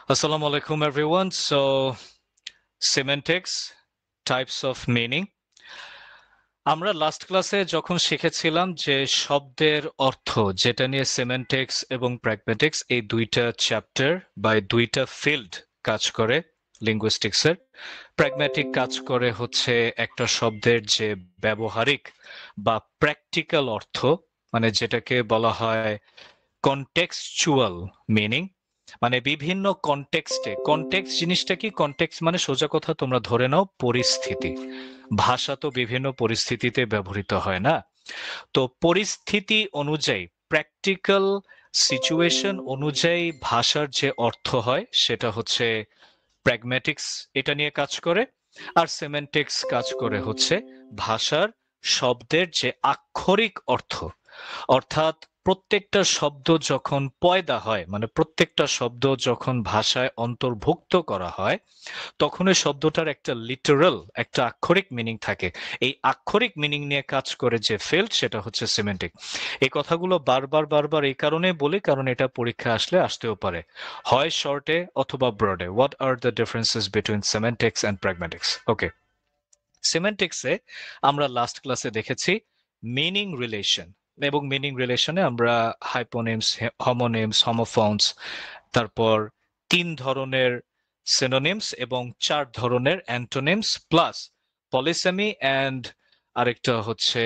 Assalamu alaikum everyone. So semantics, types of meaning. আমরা last ক্লাসে যখন শিখেছিলাম যে শব্দের অর্থ যেটা নিয়ে সেমান্টিক্স এবং প্র্যাগম্যাটিক্স এই দুইটা চ্যাপ্টার বা দুইটা ফিল্ড কাজ করে লিঙ্গুইস্টিক্সের। প্র্যাগম্যাটিক কাজ করে হচ্ছে একটা শব্দের যে ব্যবহারিক বা প্র্যাকটিক্যাল অর্থ, মানে যেটাকে বলা হয় কনটেক্সচুয়াল মিনিং, মানে বিভিন্ন কনটেক্সটে। কনটেক্সট জিনিসটা কি? কনটেক্সট মানে সোজা কথা তোমরা ধরে নাও পরিস্থিতি। ভাষা তো বিভিন্ন পরিস্থিতিতে ব্যবহৃত হয় না? তো পরিস্থিতি অনুযায়ী, প্র্যাকটিক্যাল সিচুয়েশন অনুযায়ী ভাষার যে অর্থ হয় সেটা হচ্ছে প্র্যাগম্যাটিক্স এটা নিয়ে কাজ করে। আর সেমেন্টিক্স কাজ করে হচ্ছে ভাষার শব্দের যে আক্ষরিক অর্থ, অর্থাৎ প্রত্যেকটা শব্দ যখন পয়দা হয়, মানে প্রত্যেকটা শব্দ যখন ভাষায় অন্তর্ভুক্ত করা হয়, তখন ওই শব্দটার একটা লিটারাল, একটা আক্ষরিক মিনিং থাকে। এই আক্ষরিক মিনিং নিয়ে কাজ করে যে ফিল্ড, সেটা হচ্ছে সিমেন্টিক। এই কথাগুলো বারবার বারবার এই কারণে বলি কারণ এটা পরীক্ষা আসলে আসতেও পারে, হয় শর্টে অথবা ব্রডে। What are the differences between semantics and pragmatics? Okay, সিমেন্টিক্সে আমরা লাস্ট ক্লাসে দেখেছি মিনিং রিলেশন, এবং মিনিং রিলেশনে আমরা হাইপোনিমস, হমোনিমস, হোমোফোনস, তারপর 3 ধরনের সিনোনিমস এবং 4 ধরনের অ্যান্টোনিমস, প্লাস পলিসেমি অ্যান্ড আরেকটা হচ্ছে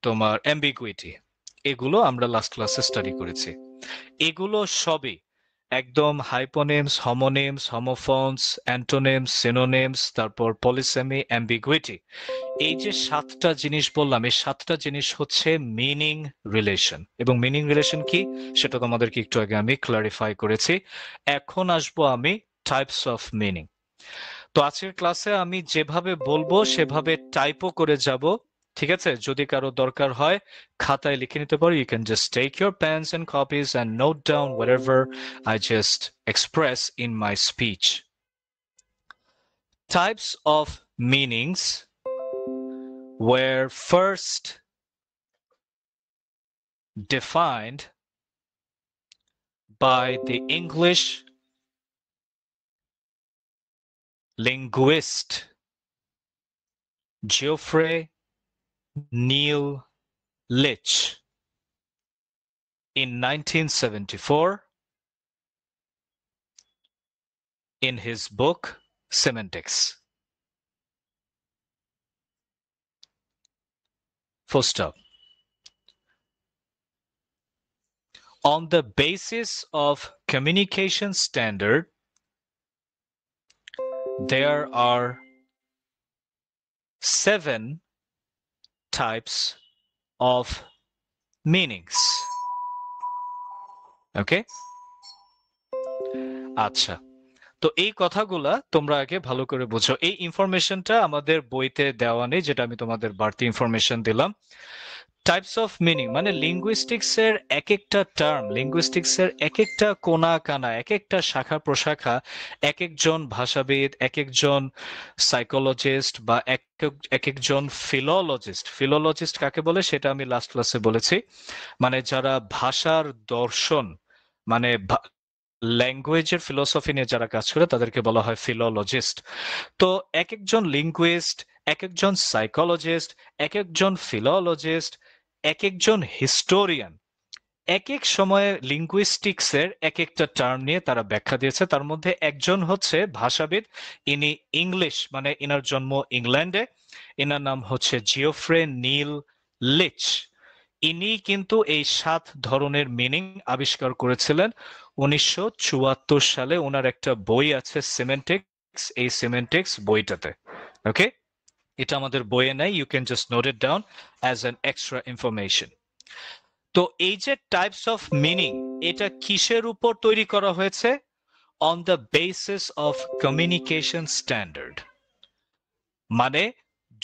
তোমার অ্যাম্বিগুইটি, এগুলো আমরা লাস্ট ক্লাসে স্টাডি করেছি। এগুলো সবই একদম হাইপোনিমস, হমোনিমস, হোমোফোনস, অ্যান্টোনিমস, সিনোনিমস, তারপর পলিসেমি, অ্যাম্বিগুইটি, এই যে 7টা জিনিস বললাম, এই 7টা জিনিস হচ্ছে মিনিং রিলেশন। এবং মিনিং রিলেশন কি সেটা তোমাদেরকে একটু আগে আমি ক্লারিফাই করেছি। এখন আসবো আমি টাইপস অফ মিনিং। তো আজকের ক্লাসে আমি যেভাবে বলবো সেভাবে টাইপও করে যাব, ঠিক আছে? যদি কারো দরকার হয় খাতায় লিখে নিতে পারো। You can just take your pens and copies and note down whatever I just express in my speech. Types of meanings were first defined by the English linguist Geoffrey Neal Litch in 1974 in his book Semantics. Full stop. On the basis of communication standard, there are 7 types of meanings. Okay? আচ্ছা, তো এই কথাগুলা তোমরা আগে ভালো করে বুঝো। এই ইনফরমেশনটা আমাদের বইতে দেওয়া নেই, যেটা আমি তোমাদের বাড়তি ইনফরমেশন দিলাম। টাইপস অফ মিনিং মানে লিঙ্গুইস্টিক্স এর এক একটা টার্ম, লিঙ্গুইস্টিক্স এর এক একটা কোনা কানা, এক একটা শাখা প্রশাখা, এক একজন ভাষাবিদ, এক একজন সাইকোলজিস্ট বা এক একজন ফিলোলজিস্ট। ফিলোলজিস্ট কাকে বলে সেটা আমি লাস্ট ক্লাসে বলেছি, মানে যারা ভাষার দর্শন, মানে ল্যাঙ্গুয়েজের ফিলোসফি নিয়ে যারা কাজ করে তাদেরকে বলা হয় ফিলোলজিস্ট। তো এক একজন লিঙ্গুইস্ট, এক একজন সাইকোলজিস্ট, এক একজন ফিলোলজিস্ট, এক একজন হিস্টোরিয়ান এক এক সময়ে লিঙ্গুইস্টিক্সের এক একটা টার্ম নিয়ে তারা ব্যাখ্যা দিয়েছে। তার মধ্যে একজন হচ্ছে ভাষাবিদ, ইনি ইংলিশ, মানে ইনার জন্ম ইংল্যান্ডে, ইনার নাম হচ্ছে জিওফ্রে নীল লিচ। ইনি কিন্তু এই 7 ধরনের মিনিং আবিষ্কার করেছিলেন 1974 সালে। ওনার একটা বই আছে সিমেন্টিক্স, এই সিমেন্টিক্স বইটাতে। ওকে, এটা আমাদের বইয়ে নাই, you can just note it down as an extra information. তো এই যে টাইপস অফ মিনিং, এটা কিসের উপর তৈরি করা হয়েছে? On the basis of communication standard, মানে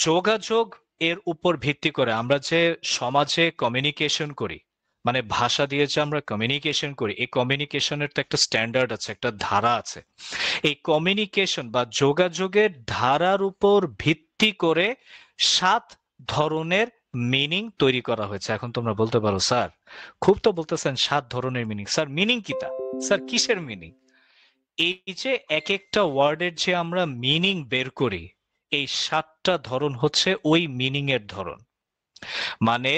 যোগাযোগ এর উপর ভিত্তি করে। আমরা যে সমাজে কমিউনিকেশন করি, মানে ভাষা দিয়ে যে আমরা কমিউনিকেশন করি, এই কমিউনিকেশনের তো একটা স্ট্যান্ডার্ড আছে, একটা ধারা আছে। এই কমিউনিকেশন বা যোগাযোগের ধারার উপর ভিত্তি করে 7 ধরনের মিনিং তৈরি করা হয়েছে। এখন তোমরা বলতে পারো স্যার খুব তো বলতেছেন 7 ধরনের মিনিং, স্যার মিনিং কি তা? স্যার কিসের মিনিং? এই যে এক একটা ওয়ার্ডের যে আমরা মিনিং বের করি, এই 7টা ধরন হচ্ছে ওই মিনিং এর ধরন। মানে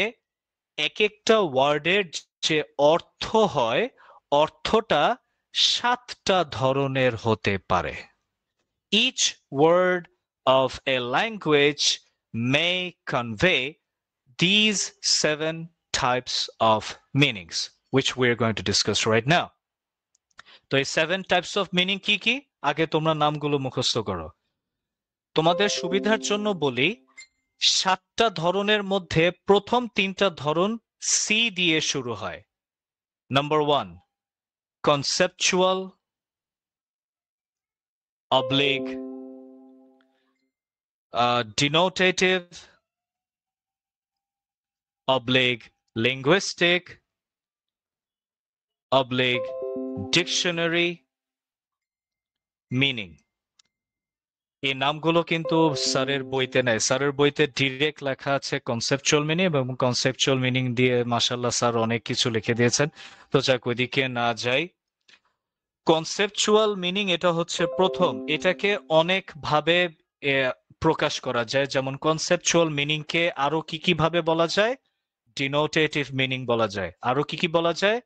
এক একটা ওয়ার্ডের যে অর্থ হয়, অর্থটা 7টা ধরনের হতে পারে। Each word of a language may convey these 7 types of meanings, which we're going to discuss right now. তো এই 7 types of meaning কি কি? আগে তোমরা নামগুলো মুখস্থ করো। তোমাদের সুবিধার জন্য বলি, 7টা ধরনের মধ্যে প্রথম 3টা ধরন সি দিয়ে শুরু হয়। Number 1, conceptual, oblique, denotative, oblique, linguistic, oblique, dictionary, meaning. এই নামগুলো কিন্তু স্যারের বইতে নাই। স্যারের বইতে ডিরেক্ট লেখা আছে কনসেপচুয়াল মিনিং, এবং কনসেপচুয়াল মিনিং দিয়ে মাশাআল্লাহ স্যার অনেক কিছু লিখে দিয়েছেন। তো যাক, ওইদিকে না যাই। কনসেপচুয়াল মিনিং এটা হচ্ছে প্রথম, এটাকে অনেক ভাবে প্রকাশ করা যায়। যেমন কনসেপচুয়াল মিনিং কে আরো কি কি ভাবে বলা যায়? ডিনোটেটিভ মিনিং বলা যায়। আরো কি কি বলা যায়?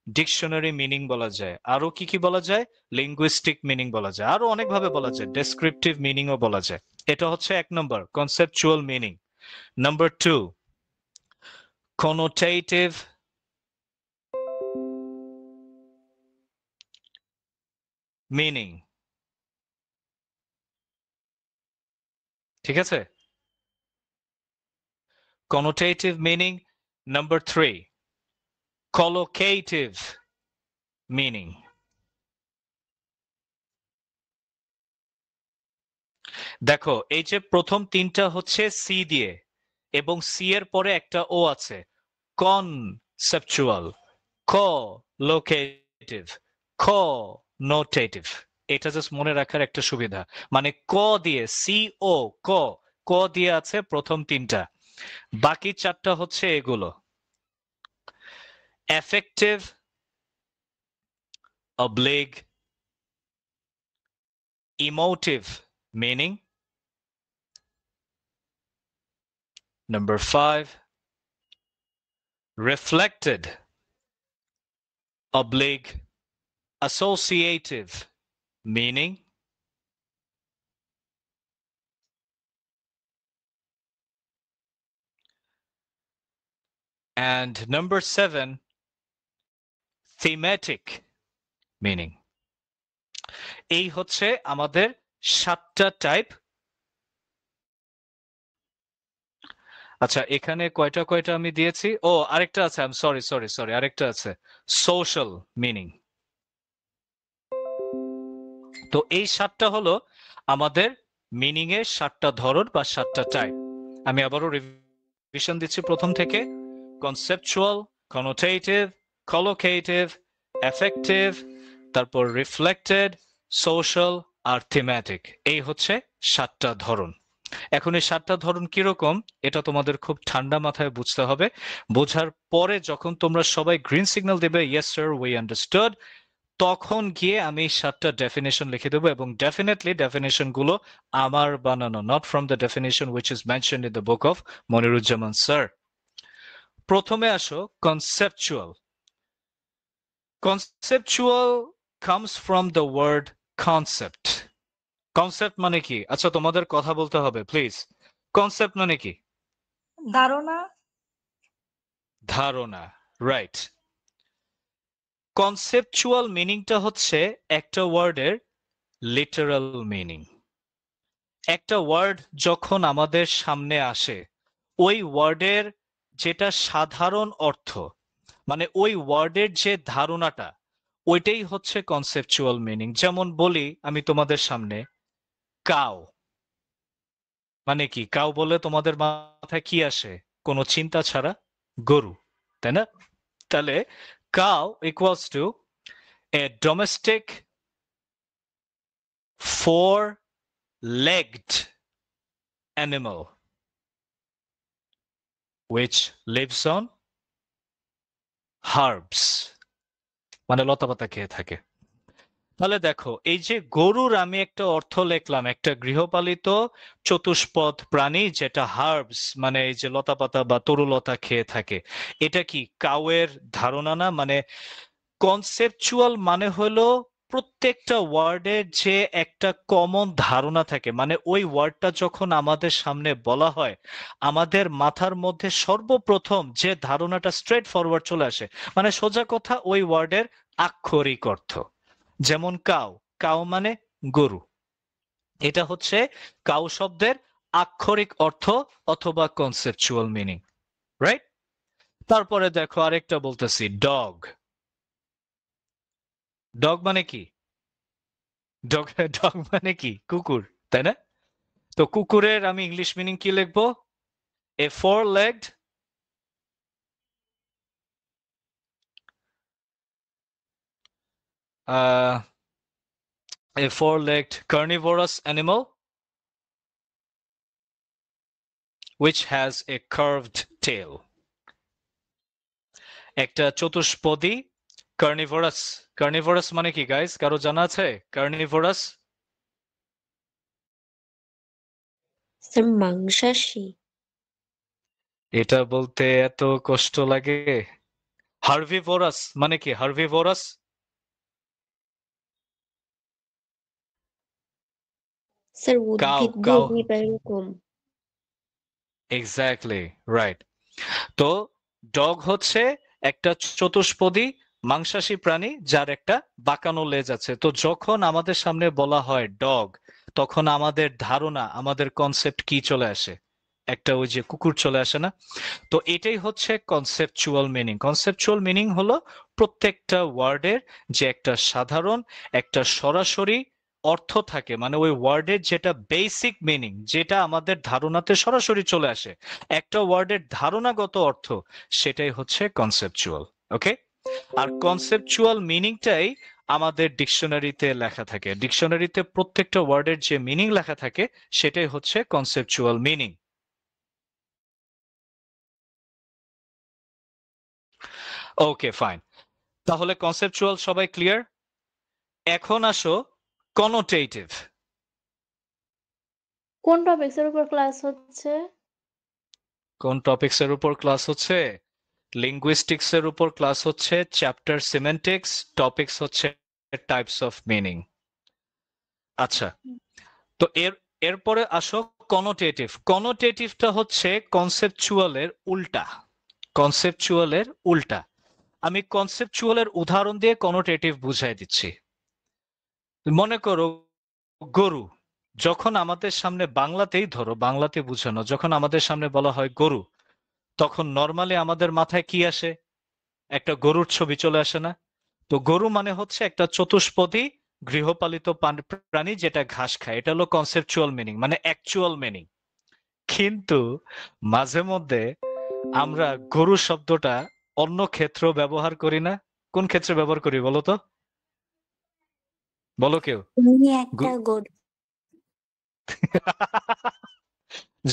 ডিকশনারি মিনিং বলা যায়। আরো কি কি বলা যায়? লিঙ্গুইস্টিক মিনিং বলা যায়। আরো অনেক ভাবে বলা যায়, ডেসক্রিপটিভ মিনিংও বলা যায়। এটা হচ্ছে 1 number, conceptual meaning. Number 2, connotative meaning. ঠিক আছে? Connotative meaning. Number 3, collocative meaning. দেখো, এই যে প্রথম 3টা হচ্ছে সি দিয়ে, এবং সি এর পরে একটা ও আছে, কনসেপচুয়াল, collocative, connotative। এটা জাস্ট মনে রাখার একটা সুবিধা। মানে ক দিয়ে, সি ও, ক, ক দিয়ে আছে প্রথম 3টা। বাকি 4টা হচ্ছে এগুলো: affective, oblique, emotive meaning. Number 5, reflected, oblique, associative meaning. And number 7, thematic meaning. এই হচ্ছে আমাদের 7টা টাইপ। আচ্ছা, এখানে কয়টা কয়টা আমি দিয়েছি? ও, আরেকটা আছে, I am sorry sorry sorry, আরেকটা আছে, সোশ্যাল মিনিং। তো এই 7টা হলো আমাদের মিনিং এর 7টা ধরন বা 7টা টাইপ। আমি আবারও রিভিশন দিচ্ছি প্রথম থেকে: কনসেপচুয়াল, কনোটেটিভ, কলোকেটিভ, এফেক্টিভ, তারপর রিফ্লেক্টেড, সোশ্যাল আর থিমেটিক। এই হচ্ছে 7টা ধরন। এখন এই 7টা ধরন কিরকম, এটা তোমাদের খুব ঠান্ডা মাথায় বুঝতে হবে। বোঝার পরে যখন তোমরা সবাই গ্রিন সিগন্যাল দেবে, ইয়েস স্যার উই আন্ডারস্টুড, তখন গিয়ে আমি 7টা ডেফিনেশন লিখে দেবো। এবং ডেফিনেটলি ডেফিনেশন গুলো আমার বানানো, not from the definition which is mentioned in the book of Moniruzzaman sir. প্রথমে আসো conceptual. Conceptual comes from the word concept. Concept মানে কি? আচ্ছা, তোমাদের কথা বলতে হবে প্লিজ। কনসেপ্ট মানে কি? ধারণা। ধারণা, রাইট। কনসেপচুয়াল মিনিংটা হচ্ছে একটা ওয়ার্ডের লিটারাল মিনিং। একটা ওয়ার্ড যখন আমাদের সামনে আসে, ওই ওয়ার্ডের যেটা সাধারণ অর্থ, মানে ওই ওয়ার্ডের যে ধারণাটা, ওইটাই হচ্ছে কনসেপচুয়াল মিনিং। যেমন বলি আমি তোমাদের সামনে, কাউ মানে কি? কাউ বলে তোমাদের মাথায় কি আসে? কোনো চিন্তা ছাড়া গরু, তাই না? তাহলে cow equals to A domestic four-legged animal which lives on herbs, মানে লতাপাতা খেয়ে থাকে। তাহলে দেখো, এই যে গরুর আমি একটা অর্থ লিখলাম, একটা গৃহপালিত চতুষ্পদ প্রাণী যেটা হার্বস মানে এই যে লতাপাতা বা তরুলতা খেয়ে থাকে। এটা কি কাউয়ের ধারণা না? মানে কনসেপচুয়াল মানে হলো প্রত্যেকটা ওয়ার্ডের যে একটা কমন ধারণা থাকে, মানে ওই ওয়ার্ডটা যখন আমাদের সামনে বলা হয় আমাদের মাথার মধ্যে সর্বপ্রথম যে ধারণাটা স্ট্রেট ফরওয়ার্ড চলে আসে, মানে সোজা কথা ওই ওয়ার্ডের আক্ষরিক অর্থ। যেমন কাউ, কাউ মানে গরু, এটা হচ্ছে কাউ শব্দের আক্ষরিক অর্থ অথবা কনসেপচুয়াল মিনিং, রাইট? তারপরে দেখো আরেকটা বলতেছি, ডগ। ডগ মানে কি? ডগ ডগ মানে কি? কুকুর, তাই না? তো কুকুরের আমি ইংলিশ মিনিং কি লিখবো? A four legged a four-legged carnivorous animal which has a curved tail. একটা চতুষ্পদী কার্নিভোরাস। কার্নিভোরাস মানে কি গাইস, কারো জানা আছে কার্নিভোরাস? স্যার মাংসাশী। এটা বলতে এত কষ্ট লাগে? হার্ভিভোরাস মানে কি? হার্ভিভোরাস স্যার কাউ, উদ্ভিদ কাউ, ভোগী বা এরকম। Exactly right. তো ডগ হচ্ছে একটা চতুষ্পদী মাংসাশী প্রাণী যার একটা বাঁকানো লেজ আছে। তো যখন আমাদের সামনে বলা হয় ডগ, তখন আমাদের ধারণা, আমাদের কনসেপ্ট কি চলে আসে? একটা ওই যে কুকুর চলে আসে না? তো এটাই হচ্ছে কনসেপচুয়াল মিনিং। কনসেপচুয়াল মিনিং হলো প্রত্যেকটা ওয়ার্ডের যে একটা সাধারণ, একটা সরাসরি অর্থ থাকে, মানে ওই ওয়ার্ডের যেটা বেসিক মিনিং, যেটা আমাদের ধারণাতে সরাসরি চলে আসে, একটা ওয়ার্ডের ধারণাগত অর্থ, সেটাই হচ্ছে কনসেপচুয়াল। ওকে? আর কনসেপচুয়াল মিনিংটাই আমাদের ডিকশনারিতে লেখা থাকে। ডিকশনারিতে প্রত্যেকটা ওয়ার্ডের যে মিনিং লেখা থাকে সেটাই হচ্ছে কনসেপচুয়াল মিনিং। ওকে ফাইন, তাহলে কনসেপচুয়াল সবাই ক্লিয়ার? এখন আসো কনোটেটিভ। কোন টপিকসের উপর ক্লাস হচ্ছে? কোন টপিকস এর উপর ক্লাস হচ্ছে? লিঙ্গুইস্টিক্স এর উপর ক্লাস হচ্ছে, চ্যাপ্টার সিমেন্টিক্স, টপিকস হচ্ছে টাইপস অফ মিনিং। আচ্ছা, তো এরপরে আসো কনোটেটিভ। কনোটেটিভটা হচ্ছে কনসেপচুয়ালের উল্টা। কনসেপচুয়ালের উল্টা। আমি কনসেপচুয়ালের উদাহরণ দিয়ে কনোটেটিভ বুঝাই দিচ্ছি। মনে করো গরু, যখন আমাদের সামনে বাংলাতেই ধরো, বাংলাতে বুঝানো, যখন আমাদের সামনে বলা হয় গরু, তখন নর্মালি আমাদের মাথায় কি আসে? একটা গরুর ছবি চলে আসে না? তো গরু মানে হচ্ছে একটা চতুষ্পদী গৃহপালিত প্রাণী যেটা ঘাস খায়। এটা হলো কনসেপচুয়াল মিনিং, মানে অ্যাকচুয়াল মিনিং। কিন্তু মাঝে মধ্যে আমরা গরু শব্দটা অন্য ক্ষেত্রেও ব্যবহার করি না? কোন ক্ষেত্রে ব্যবহার করি বলো তো? বলো কেউ। তুমি একটা গরু।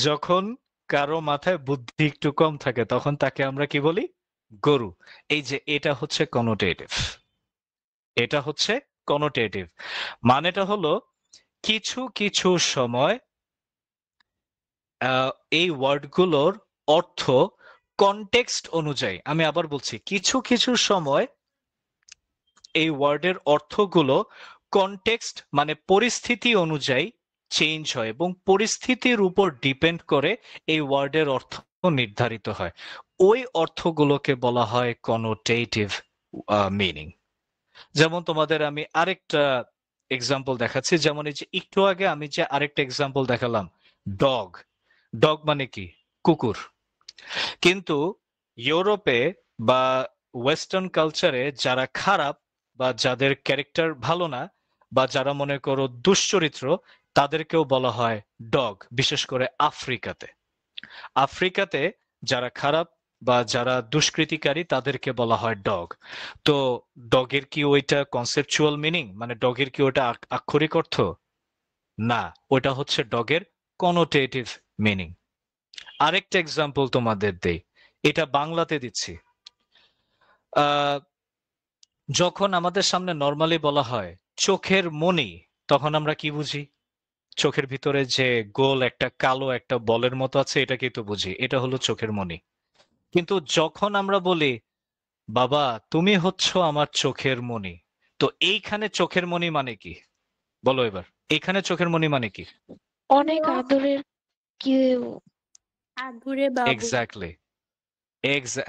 যখন কারো মাথায় বুদ্ধি একটু কম থাকে তখন তাকে আমরা কি বলি? গরু। এই যে এটা হচ্ছে কনোটেটিভ। এটা হচ্ছে কনোটেটিভ। মানেটা হলো কিছু কিছু সময় এই ওয়ার্ডগুলোর অর্থ কনটেক্সট অনুযায়ী, আমি আবার বলছি, কিছু কিছু সময় এই ওয়ার্ডের অর্থগুলো কনটেক্সট মানে পরিস্থিতি অনুযায়ী চেঞ্জ হয় এবং পরিস্থিতির উপর ডিপেন্ড করে এই ওয়ার্ডের অর্থ নির্ধারিত হয়। ওই অর্থগুলোকে বলা হয় কনোটেটিভ মিনিং। যেমন তোমাদের আমি আরেকটা এক্সাম্পল দেখাচ্ছি। যেমন এই যে একটু আগে আমি যে আরেকটা এক্সাম্পল দেখালাম, ডগ। ডগ মানে কি? কুকুর। কিন্তু ইউরোপে বা ওয়েস্টার্ন কালচারে যারা খারাপ বা যাদের ক্যারেক্টার ভালো না বা যারা মনে করো দুশ্চরিত্র, তাদেরকেও বলা হয় ডগ। বিশেষ করে আফ্রিকাতে, আফ্রিকাতে যারা খারাপ বা যারা দুষ্কৃতিকারী তাদেরকে বলা হয় ডগ। তো ডগের কি ওইটা কনসেপচুয়াল মিনিং, মানে ডগের কি ওটা আক্ষরিক অর্থ? না, ওটা হচ্ছে ডগের কনোটেটিভ মিনিং। আরেকটা এক্সাম্পল তোমাদের দেই, এটা বাংলাতে দিচ্ছি। যখন আমাদের সামনে নর্মালি বলা হয় চোখের মণি, তখন আমরা কি বুঝি? চোখের ভিতরে যে গোল একটা কালো একটা বলের মতো আছে, এটাকেই তো বুঝি, এটা হলো চোখের মণি। কিন্তু যখন আমরা বলি বাবা তুমি হচ্ছ আমার চোখের মণি, তো এইখানে চোখের মণি মানে কি? বলো এবার, এইখানে চোখের মণি মানে কি? অনেক আদরের কেউ। আদুরে বাবু। এক্স্যাক্টলি,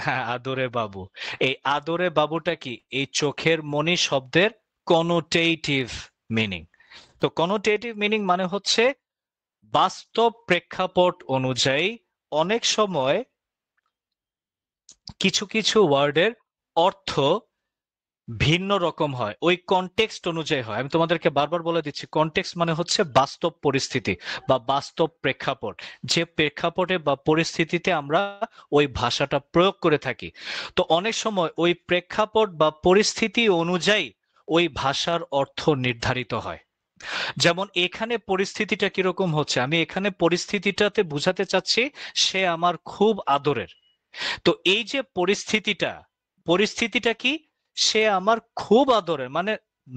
হ্যাঁ, আদরে বাবু। এই আদরে বাবুটা কি? এই চোখের মণি শব্দের কনোটেটিভ মিনিং। তো কনোটেটিভ মিনিং মানে হচ্ছে বাস্তব প্রেক্ষাপট অনুযায়ী অনেক সময় কিছু কিছু ওয়ার্ডের অর্থ ভিন্ন রকম হয়, ওই কনটেক্সট অনুযায়ী হয়। আমি তোমাদেরকে বারবার বলে দিচ্ছি, কনটেক্সট মানে হচ্ছে বাস্তব পরিস্থিতি বা বাস্তব প্রেক্ষাপট, যে প্রেক্ষাপটে বা পরিস্থিতিতে আমরা ওই ভাষাটা প্রয়োগ করে থাকি। তো অনেক সময় ওই প্রেক্ষাপট বা পরিস্থিতি অনুযায়ী ওই ভাষার অর্থ নির্ধারিত হয়। যেমন এখানে পরিস্থিতিটা কিরকম হচ্ছে, আমি এখানে পরিস্থিতিটাতে বুঝাতে চাচ্ছি সে আমার খুব আদরের। তো এই যে পরিস্থিতিটা কি? সে আমার খুব আদরের, মানে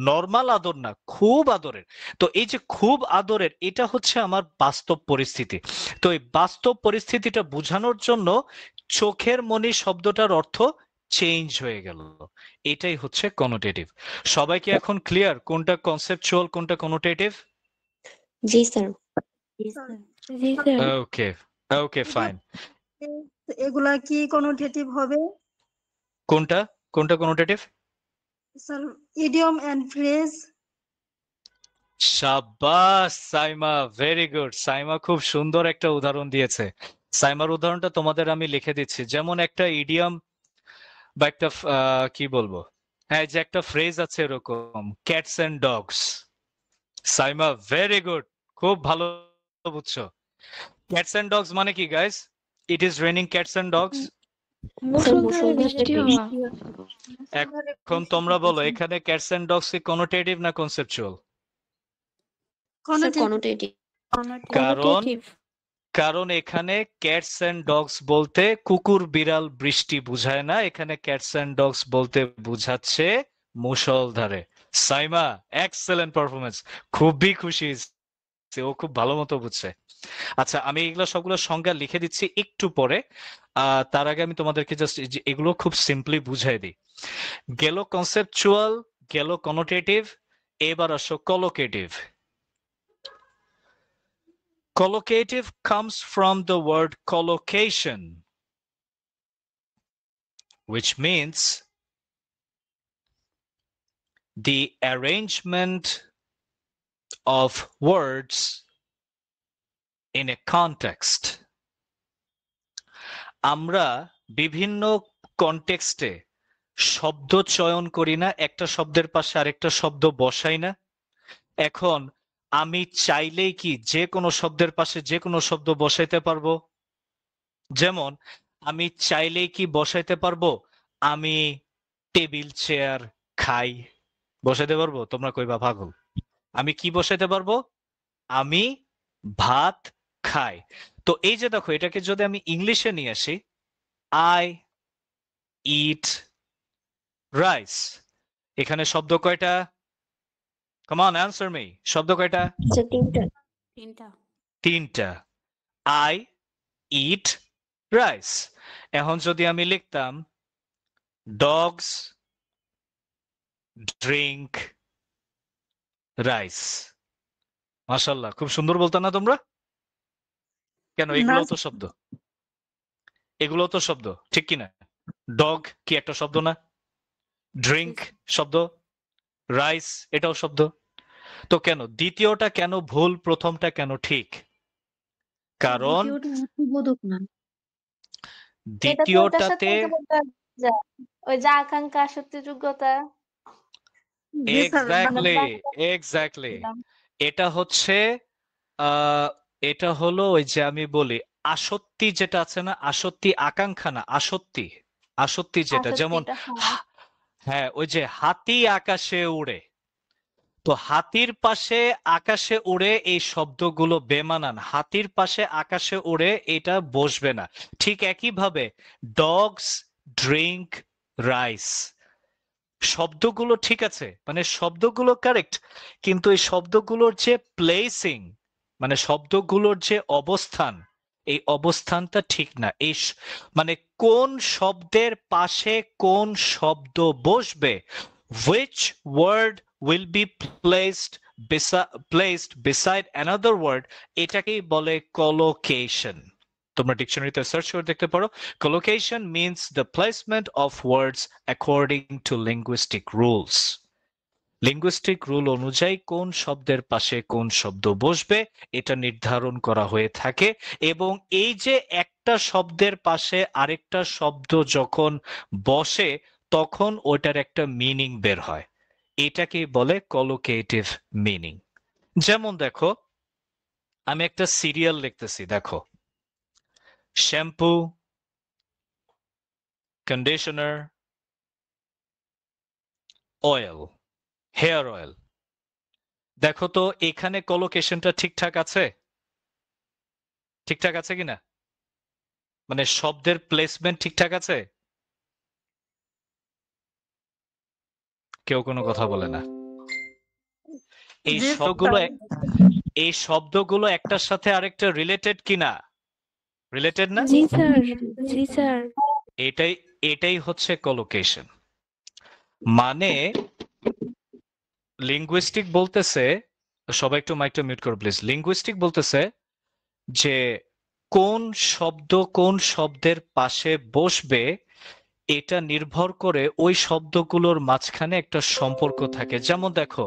নর্মাল আদর না, খুব আদরের। তো এই যে খুব আদরের, এটা হচ্ছে আমার বাস্তব পরিস্থিতি। তো এই বাস্তব পরিস্থিতিটা বোঝানোর জন্য চোখের মণি শব্দটার অর্থ চেঞ্জ হয়ে গেল। এটাই হচ্ছে কনোটেটিভ। সবাই কি এখন ক্লিয়ার কোনটা কনসেপচুয়াল কোনটা কনোটেটিভ? জি স্যার। জি স্যার। Okay, okay, fine. এগুলা কি কনোটেটিভ হবে কোনটা কোনটা connotative? Sir? Idiom and phrase. শাবাশ সাইমা, ভেরি গুড। সাইমা খুব সুন্দর একটা উদাহরণ দিয়েছে। সাইমার উদাহরণটা তোমাদের আমি লিখে দিচ্ছি। যেমন একটা ইডিয়াম বা একটা কি বলবো, হ্যাঁ, যে একটা ফ্রেজ আছে এরকম, cats and dogs. Saima very good, খুব ভালো বুঝছো। ক্যাটস এন্ড ডগস মানে কি guys? It is raining cats and dogs. মুষলধারে বৃষ্টি হওয়া। এখন তোমরা বলো, এখানে ক্যাটস এন্ড ডগস কি কনোটেটিভ না কনসেপচুয়াল? স্যার কনোটেটিভ। কারণ Connotative। কারণ এখানে ক্যাটস এন্ড ডগস বলতে কুকুর বিড়াল বৃষ্টি বুঝায় না, এখানে ক্যাটস এন্ড ডগস বলতে বুঝাচ্ছে মুষলধারে। সাইমা, এক্সেলেন্ট পারফরমেন্স, খুবই খুশি হয়েছি, ও খুব ভালো মতো বুঝছে। আচ্ছা, আমি এগুলো সবগুলো সংজ্ঞা লিখে দিচ্ছি একটু পরে। তার আগে আমি তোমাদেরকে জাস্ট এগুলো খুব সিম্পলি বুঝাই দিই। গেল কনসেপচুয়াল, গেল কনোটেটিভ, এবার আসো কলোকেটিভ। Collocative comes from the word collocation, which means the arrangement of words in a context. আমরা বিভিন্ন কনটেক্সটে শব্দ চয়ন করি না, একটা শব্দের পাশে আরেকটা শব্দ বসাই না। এখন আমি চাইলেই কি যে কোনো শব্দের পাশে যে কোনো শব্দ বসাইতে পারবো? যেমন আমি চাইলেই কি বসাইতে পারবো আমি টেবিল চেয়ার খাই? বসাইতে পারবো? তোমরা কইবা পাগল। আমি কি বসাইতে পারবো? আমি ভাত খাই। তো এই যে দেখো, এটাকে যদি আমি ইংলিশে নিয়ে আসি, আই ইট রাইস, এখানে শব্দ কয়টা? কাম অন, অ্যানসার মি, শব্দ কয়টা? স্যার তিনটা। তিনটা। I eat rice. এখন যদি আমি লিখতাম ডগস ড্রিঙ্ক রাইস, মাশাআল্লাহ, খুব সুন্দর বলতো না তোমরা? কেন, এগুলো তো শব্দ, এগুলো তো শব্দ, ঠিক কি না? ডগ কি একটা শব্দ না? ড্রিঙ্ক শব্দ, রাইস এটাও শব্দ। তো কেন দ্বিতীয়টা কেন ভুল, প্রথমটা কেন ঠিক? কারণ বোধক না। এটা তো ওটার সাথে দ্বিতীয়টাতে বলতে যায়। ওই যে আকাঙ্ক্ষা সত্যি যোগ্যতা। জি স্যার, এক্স্যাক্টলি, এক্স্যাক্টলি, এটা হচ্ছে এটা হলো ওই যে আমি বলি আসক্তি, যেটা আছে না, আসক্তি, আকাঙ্ক্ষা না, আসক্তি। আসক্তি যেটা, যেমন আসক্তিটা, হ্যাঁ। হ্যাঁ, ওই যে হাতি আকাশে উড়ে, তো হাতির পাশে আকাশে উড়ে এই শব্দগুলো বেমানান, হাতির পাশে আকাশে উড়ে এটা বসবে না। ঠিক একইভাবে ডগস ড্রিঙ্ক রাইস, শব্দগুলো ঠিক আছে, মানে শব্দগুলো কারেক্ট, কিন্তু এই শব্দগুলোর যে প্লেসিং, মানে শব্দগুলোর যে অবস্থান, এই অবস্থানটা ঠিক না। মানে কোন শব্দের পাশে কোন শব্দ বসবে, which word will be placed beside another word, এটাকেই বলে collocation। তোমরা ডিকশনারিতে সার্চ করে দেখতে পারো। Collocation means the placement of words according to linguistic rules। Linguistic rule অনুযায়ী কোন শব্দের পাশে কোন শব্দ বসবে এটা নির্ধারণ করা হয়ে থাকে, এবং এই যে একটা শব্দের পাশে আরেকটা শব্দ যখন বসে তখন ওটার একটা মিনিং বের হয়, এটাকে বলে কলোকেটিভ মিনিং। যেমন দেখো, আমি একটা সিরিয়াল লিখতেছি, দেখো shampoo, conditioner, oil, hair oil. দেখো তো এখানে কলোকেশনটা ঠিকঠাক আছে? ঠিকঠাক আছে কিনা, মানে শব্দের প্লেসমেন্ট ঠিকঠাক আছে? কেউ কোনো কথা বলে না। এই জি শব্দগুলো স্যার। এই শব্দগুলো একটার সাথে আরেকটা রিলেটেড কিনা? রিলেটেড না? জি স্যার, জি স্যার। এটাই হচ্ছে কলোকেশন। মানে লিঙ্গুইস্টিক বলতেছে, সবাই একটু মাইকটা মিউট করো প্লিজ। লিঙ্গুইস্টিক বলতেছে যে কোন শব্দ কোন শব্দের পাশে বসবে এটা নির্ভর করে ওই শব্দগুলোর মাঝখানে একটা সম্পর্ক থাকে। যেমন দেখো,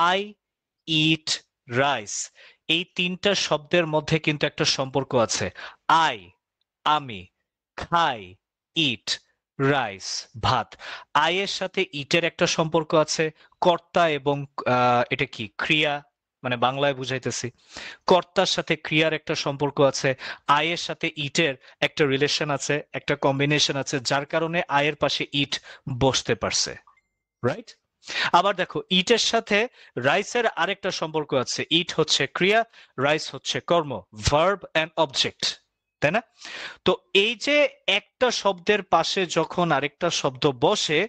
আই ইট রাইস, এই তিনটা শব্দের মধ্যে কিন্তু একটা সম্পর্ক আছে। আই আমি, খাই ইট, রাইস ভাত। আই এর সাথে ইটের একটা সম্পর্ক আছে, কর্তা এবং এটা কি ক্রিয়া, মানে বাংলায় বুঝাইতেছি, কর্তার সাথে ক্রিয়ার একটা সম্পর্ক আছে। আয়ের সাথে ইটের একটা রিলেশন আছে, একটা কম্বিনেশন আছে, যার কারণে আয়ের পাশে ইট বসতে পারছে, রাইট? আবার দেখো, ইটের সাথে রাইসের আরেকটা সম্পর্ক আছে। ইট হচ্ছে ক্রিয়া, রাইস হচ্ছে কর্ম, ভার্ব এন্ড অবজেক্ট, তাই না? তো এই যে একটা শব্দের পাশে যখন আরেকটা শব্দ বসে,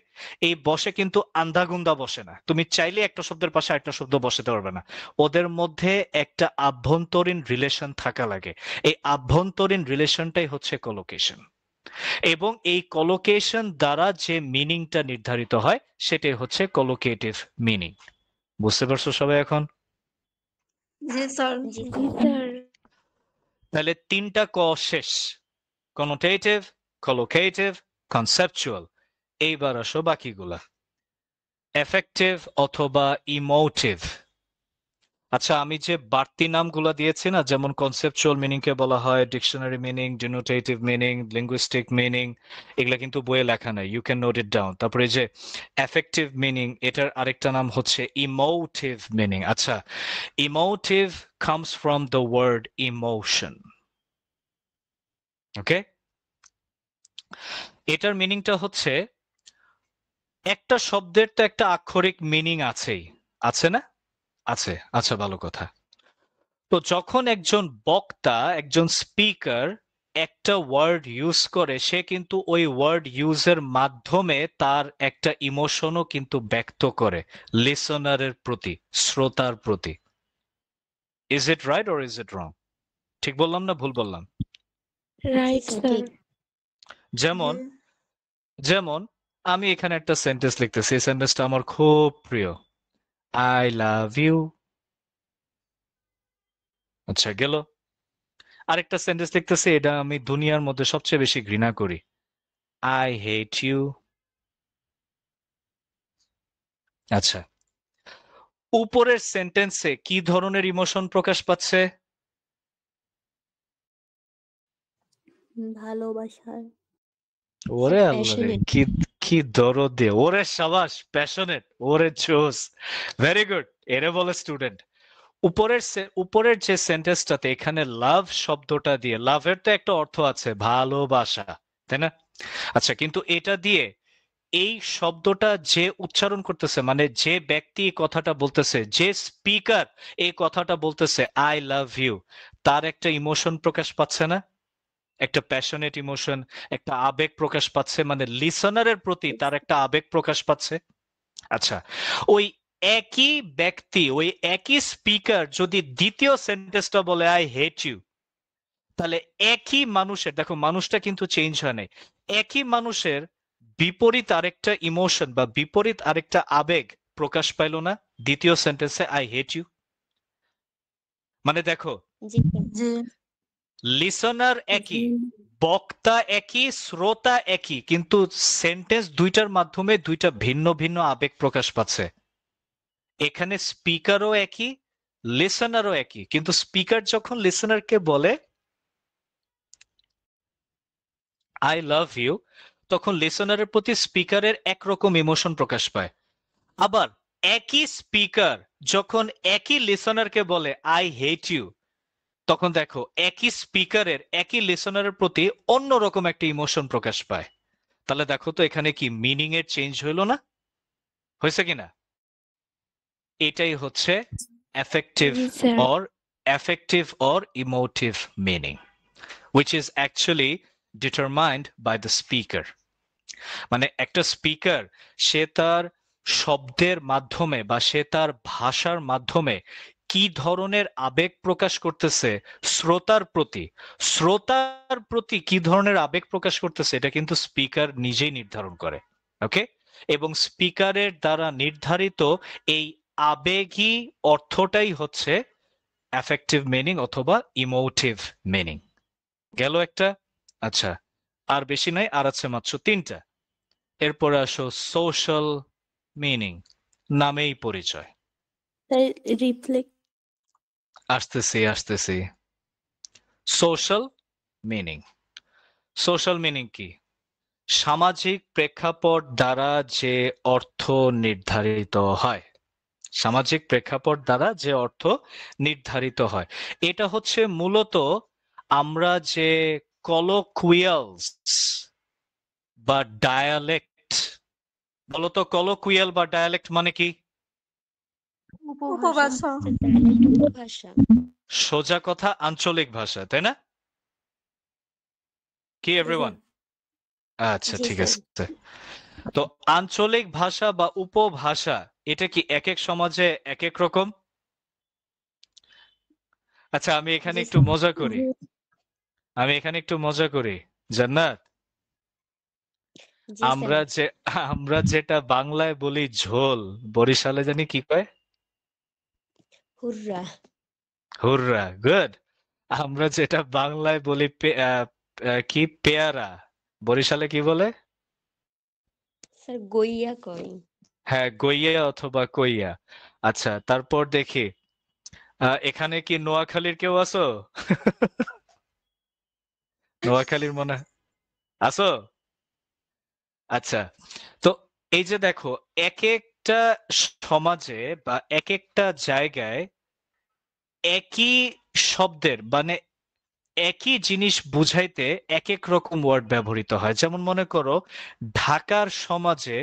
এই বসে কিন্তু আন্ধাগুন্দা বসে না। তুমি চাইলে একটা শব্দের পাশে আরেকটা শব্দ বসাতে পারবে না, ওদের মধ্যে একটা আভ্যন্তরীণ রিলেশন থাকা লাগে। এই আভ্যন্তরীণ রিলেশনটাই হচ্ছে কলোকেশন, এবং এই কলোকেশন দ্বারা যে মিনিংটা নির্ধারিত হয় সেটাই হচ্ছে কলোকেটিভ মিনিং। বুঝতে পারছো সবাই এখন? জি স্যার। জি স্যার। তাহলে তিনটা ক শেষ, কনোটেটিভ, কলোকেটিভ, কনসেপচুয়াল। এইবার আসো বাকিগুলা। এফেক্টিভ অথবা ইমোটিভ। আচ্ছা, আমি যে বাড়তি নামগুলা দিয়েছি না, যেমন কনসেপচুয়াল মিনিং কে বলা হয় dictionary meaning, denotative meaning, linguistic meaning, এগুলা কিন্তু বইয়ে লেখা নাই, you can note it down. তারপরে যে এফেক্টিভ মিনিং, এটার আরেকটা নাম হচ্ছে ইমোটিভ মিনিং। আচ্ছা, emotive comes from the word emotion, okay? এটার মিনিংটা হচ্ছে, একটা শব্দের তো একটা আক্ষরিক মিনিং আছেই, আছে না? আছে, আচ্ছা ভালো কথা। তো যখন একজন বক্তা, একজন স্পিকার একটা ওয়ার্ড ইউজ করে, সে কিন্তু ওই ওয়ার্ড ইউজের মাধ্যমে তার একটা ইমোশনও কিন্তু ব্যক্ত করে লিসনারের প্রতি, শ্রোতার প্রতি। Is it right or is it wrong? ঠিক বললাম না ভুল বললাম? Right sir. যেমন যেমন আমি এখানে একটা সেন্টেন্স লিখতেছি, এই সেন্টেন্সটা আমার খুব প্রিয়, আই লাভ ইউ। আচ্ছা গেল। আরেকটা সেন্টেন্স লিখতেছি, এটা আমি দুনিয়ার মধ্যে সবচেয়ে বেশি ঘৃণা করি, আই হেট ইউ। আচ্ছা, উপরের সেন্টেন্সে কি ধরনের ইমোশন প্রকাশ পাচ্ছে? ভালোবাসার। ওরে আল্লাহ রে, Passionate. কি কি দরদে, ওরে সাবাস, প্যাশনেট, ওরে জোস, ভেরি গুড, এরে বলে স্টুডেন্ট। উপরের যে সেন্টেন্সটাতে এখানে লাভ শব্দটা দিয়ে, লাভের তো একটা অর্থ আছে ভালোবাসা, তাই না? আচ্ছা, কিন্তু এটা দিয়ে এই শব্দটা যে উচ্চারণ করতেছে, মানে যে ব্যক্তি এই কথাটা বলতেছে, যে স্পিকার এই কথাটা বলতেছে আই লাভ ইউ, তার একটা ইমোশন প্রকাশ পাচ্ছে না? একটা প্যাশনেট ইমোশন, একটা আবেগ প্রকাশ পাচ্ছে, মানে লিসনারের প্রতি তার একটা আবেগ প্রকাশ পাচ্ছে। আচ্ছা, ওই একই ব্যক্তি, ওই একই স্পিকার যদি দ্বিতীয় সেন্টেন্সটা বলে আই হেট ইউ, তাহলে একই মানুষের, দেখো মানুষটা কিন্তু চেঞ্জ হয় নাই, একই মানুষের বিপরীত আরেকটা ইমোশন বা বিপরীত আরেকটা আবেগ প্রকাশ পাইল না দ্বিতীয় সেন্টেন্সে আই হেট ইউ। মানে দেখো, জি স্যার। জি লিসনার একই, বক্তা একই, শ্রোতা একই, কিন্তু সেন্টেন্স দুইটার মাধ্যমে দুইটা ভিন্ন ভিন্ন আবেগ প্রকাশ পাচ্ছে। এখানে স্পিকারও একই, লিসনারও একই, কিন্তু স্পিকার যখন লিসনারকে বলে আই লাভ ইউ, তখন লিসনারের প্রতি স্পিকারের একরকম ইমোশন প্রকাশ পায়। আবার একই স্পিকার যখন একই লিসনারকে বলে আই হেট ইউ, তখন দেখো একই স্পিকারের একই লিসনারের প্রতি অন্যরকম একটা ইমোশন প্রকাশ পায়। তাহলে দেখো তো এখানে কি মিনিং এর চেঞ্জ হইলো না? হয়েছে কিনা? এটাই হচ্ছে affective G sir. or affective or emotive meaning, which is actually determined by the speaker. মানে একটা স্পিকার সে তার শব্দের মাধ্যমে বা সে তার ভাষার মাধ্যমে কি ধরনের আবেগ প্রকাশ করতেছে শ্রোতার প্রতি কি ধরনের আবেগ প্রকাশ করতেছে, এটা কিন্তু স্পিকার নিজেই নির্ধারণ করে। ওকে, এবং স্পিকারের দ্বারা নির্ধারিত এই আবেগী অর্থটাই হচ্ছে অ্যাফেক্টিভ মিনিং অথবা ইমোটিভ মিনিং। গেল একটা। আচ্ছা, আর বেশি নাই, আর আছে মাত্র তিনটা। এরপরে আসো সোশ্যাল মিনিং, নামেই পরিচয়। Sir reflect. আসতেছি। সোশ্যাল মিনিং, সোশ্যাল মিনিং কি? সামাজিক প্রেক্ষাপট দ্বারা যে অর্থ নির্ধারিত হয়, সামাজিক প্রেক্ষাপট দ্বারা যে অর্থ নির্ধারিত হয়, এটা হচ্ছে মূলত আমরা যে কলোকুয়ালস বা ডায়ালেক্ট, বলতো কলোকুয়াল বা ডায়ালেক্ট মানে কি? উপভাষা ভাষা। সোজা কথা আঞ্চলিক ভাষা, তাই না? কি এভরিওয়ান? আচ্ছা, জি ঠিক স্যার। আছে। তো আঞ্চলিক ভাষা বা উপভাষা, এটা কি এক এক সমাজে এক এক রকম? আচ্ছা, আমি এখানে জি একটু স্যার। মজা করি, জান্নাত। জি স্যার। আমরা যেটা বাংলায় বলি ঝোল, বরিশালে জানি কি কয়? হুররা। হুররা, গুড। আমরা যেটা বাংলায় বলি কি পেয়ারা, বরিশালে কি বলে? স্যার গইয়া কয়। হ্যাঁ, গইয়া অথবা কইয়া। আচ্ছা, তারপর দেখি এখানে কি নোয়াখালীর কেউ আছো? নোয়াখালীর মনে আছো? আচ্ছা, তো এই যে দেখো, এক একটা সমাজে বা এক একটা জায়গায় একই শব্দের মানে একই জিনিস বুঝাইতে এক এক রকম ওয়ার্ড ব্যবহৃত হয়। যেমন মনে করো, ঢাকার সমাজে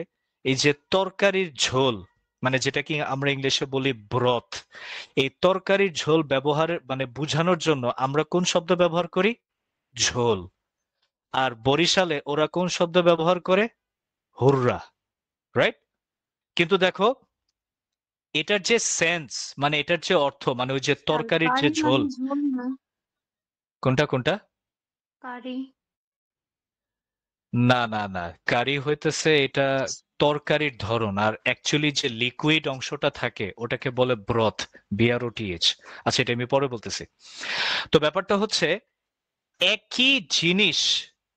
এই যে তরকারির ঝোল, মানে যেটা কি আমরা ইংলিশে বলি ব্রথ, এই তরকারির ঝোল ব্যবহারের মানে বুঝানোর জন্য আমরা কোন শব্দ ব্যবহার করি? ঝোল। আর বরিশালে ওরা কোন শব্দ ব্যবহার করে? হুররা, রাইট? কিন্তু দেখো, এটার যে সেন্স, মানে এটার যে অর্থ, মানে ওই যে তরকারির যে কারি ঝোল, মানে ঝোল না, কোনটা? কারি না, কারি হইতেছে এটা তরকারির ধরন, আর অ্যাকচুয়ালি যে লিকুইড অংশটা থাকে ওটাকে বলে ব্রথ, BROTH। আচ্ছা, এটা আমি পরে বলতেছি। তো ব্যাপারটা হচ্ছে একই জিনিস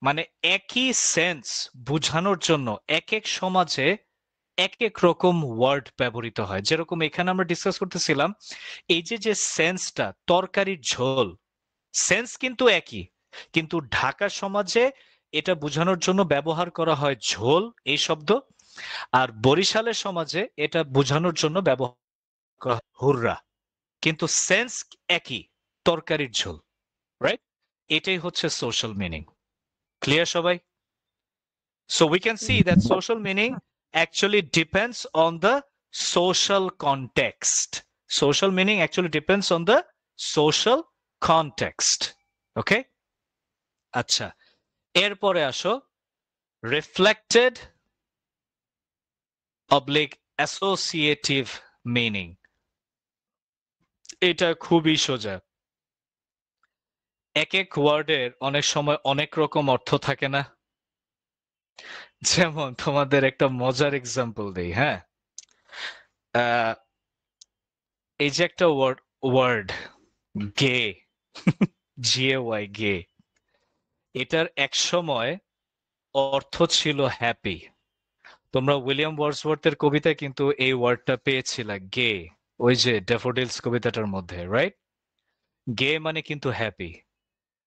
মানে একই সেন্স বুঝানোর জন্য এক এক সমাজে এক এক রকম ওয়ার্ড ব্যবহৃত হয়। যেরকম এখানে আমরা ডিসকাস করতেছিলাম, এই যে সেন্সটা তরকারির ঝোল, সেন্স কিন্তু একই, কিন্তু ঢাকা সমাজে এটা বোঝানোর জন্য ব্যবহার করা হয় ঝোল এই শব্দ, আর বরিশালের সমাজে এটা বোঝানোর জন্য ব্যবহার করা হয় হুররা, কিন্তু সেন্স একই, তরকারির ঝোল, রাইট? এটাই হচ্ছে সোশ্যাল মিনিং। ক্লিয়ার সবাই? So we can see that social meaning actually depends on the social context. Social meaning actually depends on the social context. Okay? আচ্ছা, এরপরে আসো রিফ্লেক্টেড অবলিক অ্যাসোসিয়েটিভ মিনিং। এটা খুবই সোজা। এক এক ওয়ার্ডের অনেক সময় অনেক রকম অর্থ থাকে না? যেমন তোমাদের একটা মজার এক্সাম্পল দেই, হ্যাঁ? এই যে একটা ওয়ার্ড গে, GAY, গে, এটার এক সময় অর্থ ছিল হ্যাপি। তোমরা উইলিয়াম ওয়ার্ডসওয়ার্থের কবিতায় কিন্তু এই ওয়ার্ডটা পেয়েছিলে, গে, ওই যে ড্যাফোডিলস কবিতাটার মধ্যে, রাইট? গে মানে কিন্তু happy,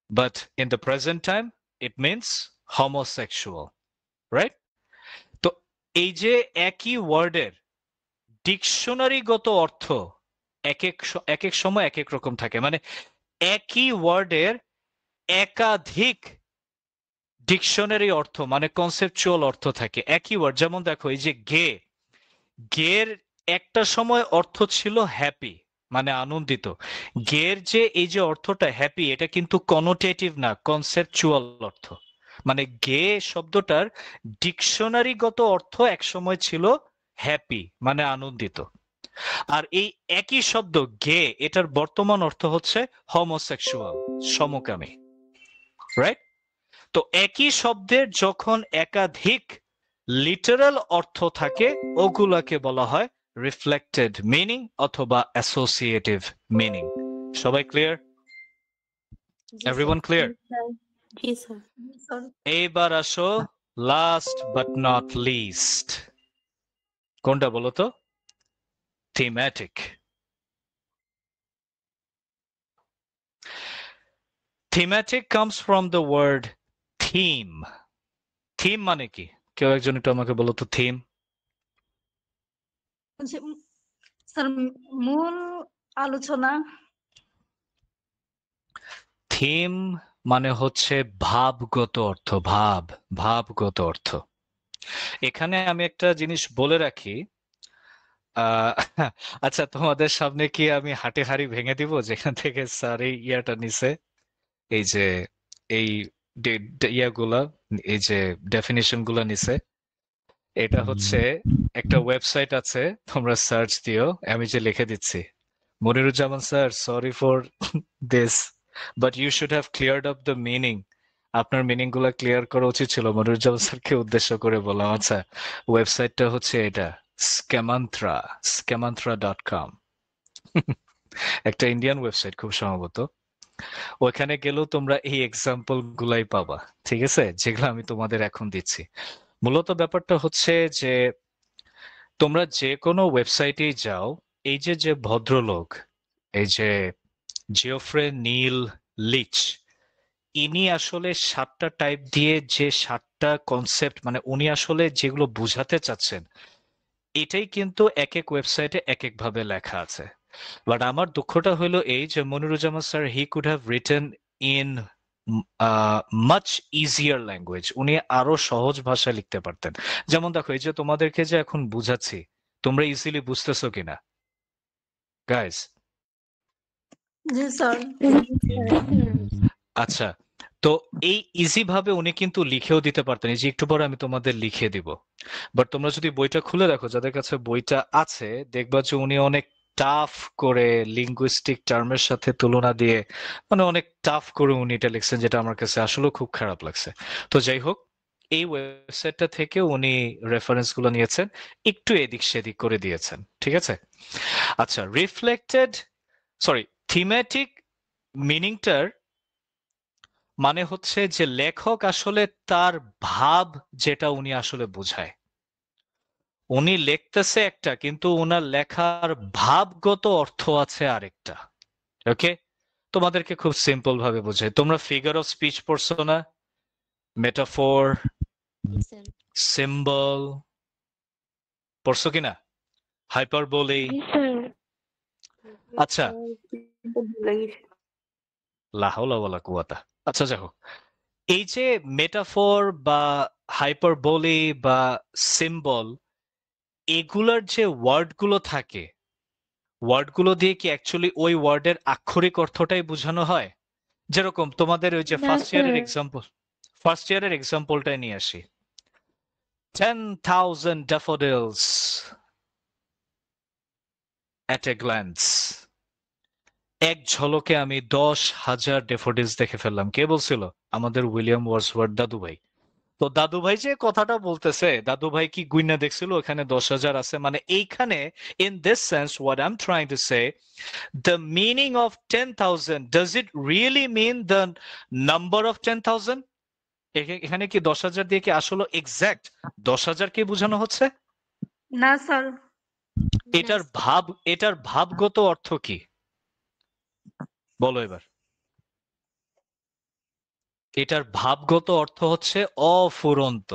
but in the present time it means homosexual, right? তো এই যে একই ওয়ার্ডের ডিকশনারিগত অর্থ এক এক সময় এক এক রকম থাকে, মানে একই ওয়ার্ডের একাধিক ডিকশনারি অর্থ মানে কনসেপচুয়াল অর্থ থাকে একই ওয়ার্ড। যেমন দেখো এই যে গে, গের একটা সময় অর্থ ছিল হ্যাপি মানে আনন্দিত। গের যে এই যে অর্থটা হ্যাপি, এটা কিন্তু কনোটেটিভ না, কনসেপচুয়াল অর্থ। মানে গে শব্দটার ডিকশনারিগত অর্থ এক সময় ছিল হ্যাপি মানে আনন্দিত। আর এই একই শব্দ গে, এটার বর্তমান অর্থ হচ্ছে homosexual, সমকামী, রাইট? তো একই শব্দের যখন একাধিক লিটারাল অর্থ থাকে, ওগুলাকে বলা হয় রিফ্লেক্টেড মিনিং অথবা অ্যাসোসিয়েটিভ মিনিং। সবাই ক্লিয়ার? জি এভরিওয়ান ক্লিয়ার? জি স্যার। স্যার এইবার আসো লাস্ট বাট নট লিস্ট। কোনটা বলো তো? Thematic. Thematic comes from the word theme. Theme মানে কি? কেউ একজন একটু আমাকে বলো তো থিম। হচ্ছে স্যার মূল আলোচনা। থিম মানে হচ্ছে ভাবগত অর্থ, ভাবগত অর্থ। এখানে আমি একটা জিনিস বলে রাখি, আচ্ছা তোমাদের সামনে কি আমি হাটে হাড়ি ভেঙে দিব যেখান থেকে স্যার এই ইয়াটা নিছে, এই যে এই ইয়াগুলা, এই যে ডেফিনিশন গুলা নিছে? এটা হচ্ছে একটা ওয়েবসাইট আছে, তোমরা সার্চ দিও, আমি যে লিখে দিচ্ছি। Moniruzzaman sir, sorry for this, but you should have cleared up the meaning. আপনার মিনিং গুলা ক্লিয়ার করা উচিত ছিল। মনিরুজ্জামান স্যারকে উদ্দেশ্য করে বললাম। আচ্ছা, ওয়েবসাইটটা হচ্ছে এটা scamantra.com। একটা ইন্ডিয়ান ওয়েবসাইট খুব সম্ভবত। ওখানে গেলেও তোমরা এই এক্সাম্পল গুলাই পাবা, ঠিক আছে, যেগুলো আমি তোমাদের এখন দিচ্ছি। মূলত ব্যাপারটা হচ্ছে যে তোমরা যে কোনো ওয়েবসাইটেই যাও, এই যে ভদ্রলোক, এই যে জিওফ্রে নীল লিচ, ইনি আসলে 7টা টাইপ দিয়ে যে 7টা কনসেপ্ট, মানে উনি আসলে যেগুলো বুঝাতে চাচ্ছেন, এটাই কিন্তু এক এক ওয়েবসাইটে এক এক ভাবে লেখা আছে। বাট আমার দুঃখটা হলো এই যে Moniruzzaman sir, he could have written in much easier language. উনি আরো সহজ ভাষায় লিখতে পারতেন। যেমন দেখো, এই যে তোমাদেরকে যে এখন বুঝাচ্ছি, তোমরা ইজিলি বুঝতেছো কিনা গাইস? জি স্যার। আচ্ছা, তো এই ইজি ভাবে উনি কিন্তু লিখেও দিতে পারতেন, এই যে একটু পরে আমি তোমাদের লিখে দিব। বাট তোমরা যদি বইটা খুলে দেখো, যাদের কাছে বইটা আছে, দেখবা যে উনি অনেক টাফ করে লিঙ্গুইস্টিক টার্মের সাথে তুলনা দিয়ে, মানে অনেক টাফ করে উনি এটা লিখছেন, যেটা আমার কাছে আসলে খুব খারাপ লাগছে। তো যাই হোক, এই ওয়েবসাইটটা থেকে উনি রেফারেন্স গুলো নিয়েছেন, একটু এদিক সেদিক করে দিয়েছেন, ঠিক আছে? আচ্ছা, থিমেটিক মিনিংটার মানে হচ্ছে যে লেখক আসলে তার ভাব, যেটা উনি আসলে বোঝায়, উনি লিখতেছে একটা, কিন্তু ওনার লেখার ভাবগত অর্থ আছে আরেকটা। ওকে, তোমাদেরকে খুব সিম্পল ভাবে বোঝাই। তোমরা ফিগার অফ স্পিচ পড়ছো না? Metaphor, sir. সিম্বল পড়ছো কিনা? হাইপারবোলি। আচ্ছা, লা হাওলা ওয়ালা কুওয়াতা। আচ্ছা দেখো, এই যে মেটাফোর বা হাইপারবোলি বা সিম্বল, এগুলার যে ওয়ার্ডগুলো থাকে, ওয়ার্ডগুলো দিয়ে কি অ্যাকচুয়ালি ওই ওয়ার্ডের আক্ষরিক অর্থটাই বোঝানো হয়? যেরকম তোমাদের ওই যে না ফার্স্ট ইয়ারের স্যার এক্সাম্পলটাই নিয়ে আসি। 10,000 daffodils at a glance. এক ঝলকে আমি 10,000 ড্যাফোডিলস দেখে ফেললাম। কে বলছিল? আমাদের উইলিয়াম ওয়ার্ডসওয়ার্থ দাদু ভাই। তো দাদু ভাই যে কথাটা বলতেছে, দাদু ভাই কি গুইনা দেখছিল ওখানে 10,000 আছে? মানে এইখানে in this sense what I'm trying to say, the meaning of 10,000, does it really mean the number of 10,000? এখানে কি 10,000 দিয়ে কি আসলে এক্সাক্ট 10,000 কে বোঝানো হচ্ছে? না স্যার এটার ভাবগত অর্থ কি বলো এবার? এটার ভাবগত অর্থ হচ্ছে অফুরন্ত।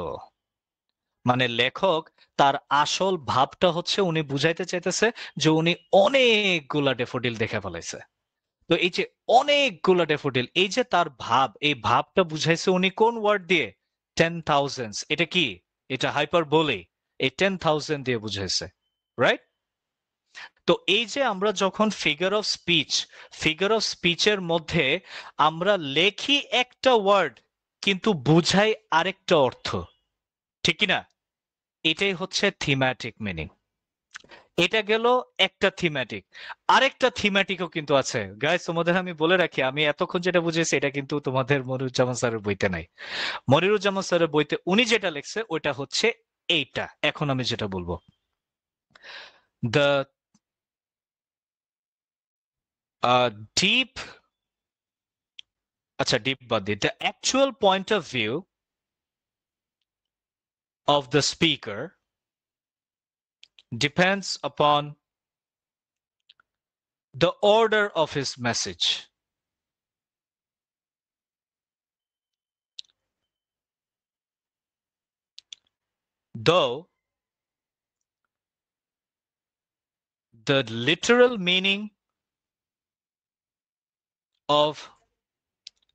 মানে লেখক তার আসল ভাবটা হচ্ছে উনি বুঝাইতে চাইতেছে যে উনি অনেকগুলা ডেফোডিল দেখে ফেলাইছে। তো এই যে অনেকগুলা ডেফোডিল, এই যে তার ভাব, এই ভাবটা বুঝাইছে উনি কোন ওয়ার্ড দিয়ে? 10,000। এটা কি? এটা হাইপারবোলে। এই 10,000 দিয়ে বুঝাইছে, রাইট? তো এই যে আমরা যখন ফিগার অফ স্পিচের মধ্যে আমরা লেখি একটা ওয়ার্ড কিন্তু বুঝাই আরেকটা অর্থ, ঠিক কি না? এটাই হচ্ছে থিম্যাটিক মিনিং। এটা গেল একটা থিম্যাটিক। আরেকটা থিম্যাটিকও কিন্তু আছে গাইস, তোমাদের আমি বলে রাখি, আমি এতক্ষণ যেটা বুঝেছি এটা কিন্তু তোমাদের মনিরুজ্জামান স্যারের বইতে নাই। মনিরুজ্জামান স্যারের বইতে উনি যেটা লিখছে ওইটা হচ্ছে এইটা। এখন আমি যেটা বলবো, দ্য ডিপ, আচ্ছা ডিপ বাদ দিয়ে, the actual point of view of the speaker depends upon the order of his message. Though the literal meaning of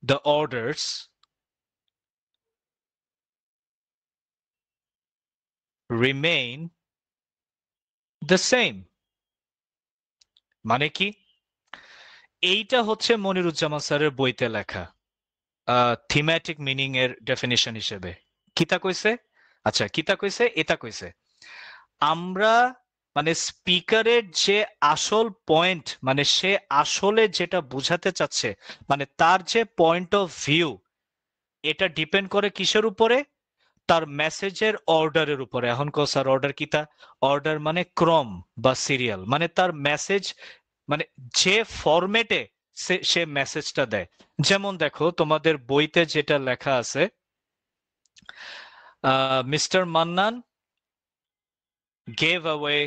the orders remain the same. মানে কি? এইটা হচ্ছে মনিরুজ্জামান স্যারের বইতে লেখা থিম্যাটিক মিনিং এর ডেফিনিশন হিসেবে। কিতা কইছে? আচ্ছা কিতা কইছে? এটা কইছে আমরা মানে স্পিকারের যে আসল পয়েন্ট, মানে সে আসলে যেটা বুঝাতে চাচ্ছে, মানে তার যে পয়েন্ট অফ ভিউ, এটা ডিপেন্ড করে কিসের উপরে? তার মেসেজের অর্ডারের উপরে। এখন কো স্যার অর্ডার কিতা? অর্ডার মানে ক্রম বা সিরিয়াল, মানে তার মেসেজ, মানে যে ফরম্যাটে সে মেসেজটা দেয়। যেমন দেখো তোমাদের বইতে যেটা লেখা আছে, mister Mannan gave away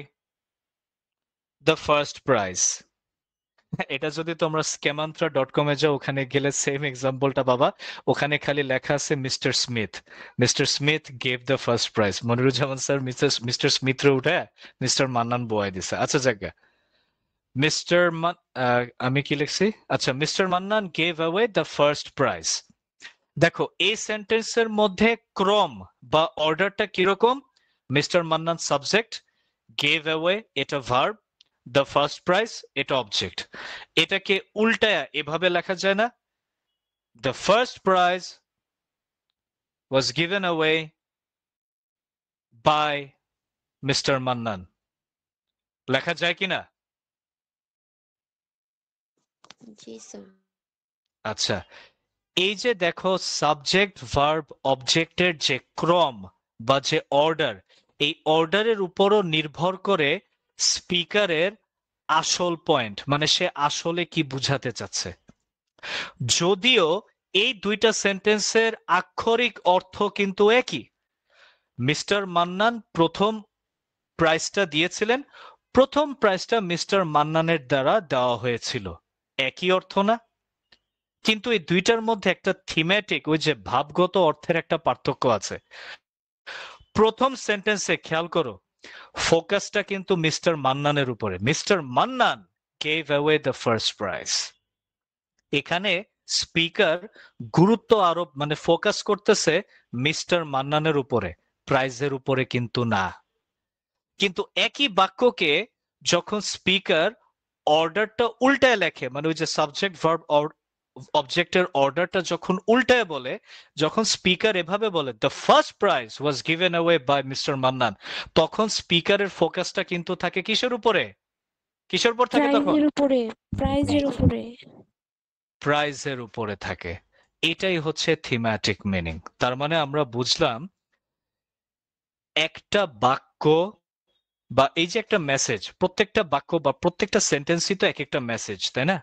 the first prize. এটা যদি তোমরা scammantra.com এ যাও, ওখানে গেলে সেম এক্সাম্পলটা পাবা। ওখানে খালি লেখা আছে mister Smith gave the first prize. Moniruzzaman sir mister Smith রে উঠে মিস্টার মান্নান বয়াই দিছে। আচ্ছা জায়গা আমি কি লিখছি? আচ্ছা, mister Mannan gave away the first prize. দেখো এই সেন্টেন্সের মধ্যে ক্রম বা অর্ডারটা কিরকম? Mister Mannan subject, gave away এটা ভার্ব, দ্য ফার্স্ট প্রাইজ এটা অবজেক্ট। এটাকে উল্টায়া এভাবে লেখা যায় না? The first prize was given away by mister Mannan. লেখা যায় কিনা? জি স্যার আচ্ছা, এই যে দেখো সাবজেক্ট ভার্ব অবজেক্টের যে ক্রম বা যে অর্ডার, এই অর্ডারের উপরও নির্ভর করে স্পিকারের আসল পয়েন্ট, মানে সে আসলে কি বুঝাতে চাচ্ছে। যদিও এই দুইটা সেন্টেন্সের আক্ষরিক অর্থ কিন্তু একই। মিস্টার মান্নান প্রথম প্রাইজটা দিয়েছিলেন, প্রথম প্রাইজটা মিস্টার মান্নানের দ্বারা দেওয়া হয়েছিল, একই অর্থ না? কিন্তু এই দুইটার মধ্যে একটা থিমেটিক, ওই যে ভাবগত অর্থের একটা পার্থক্য আছে। প্রথম সেন্টেন্সে খেয়াল করো, ফোকাসটা কিন্তু মিস্টার মান্নানের উপরে। Mister Mannan gave away the first prize. এখানে স্পিকার গুরুত্ব আরোপ, মানে ফোকাস করতেছে মিস্টার মান্নানের উপরে, প্রাইজের উপরে কিন্তু না। কিন্তু একই বাক্যকে যখন স্পিকার অর্ডারটা উল্টায় লেখে, মানে ওই যে সাবজেক্ট ভার্ব অবজেক্টের অর্ডারটা যখন উল্টায় বলে, যখন স্পিকার এভাবে বলে the first prize was given away by mister Mannan, তখন স্পিকারের ফোকাসটা কিন্তু থাকে কিসের উপরে? কিসের উপর থাকে তখন? প্রাইজের উপরে, প্রাইজের উপরে। প্রাইজের উপরে থাকে। এটাই হচ্ছে থিম্যাটিক মিনিং। তার মানে আমরা বুঝলাম একটা বাক্য বা এই যে একটা মেসেজ, প্রত্যেকটা বাক্য বা প্রত্যেকটা সেন্টেন্সই তো এক একটা মেসেজ, তাই না?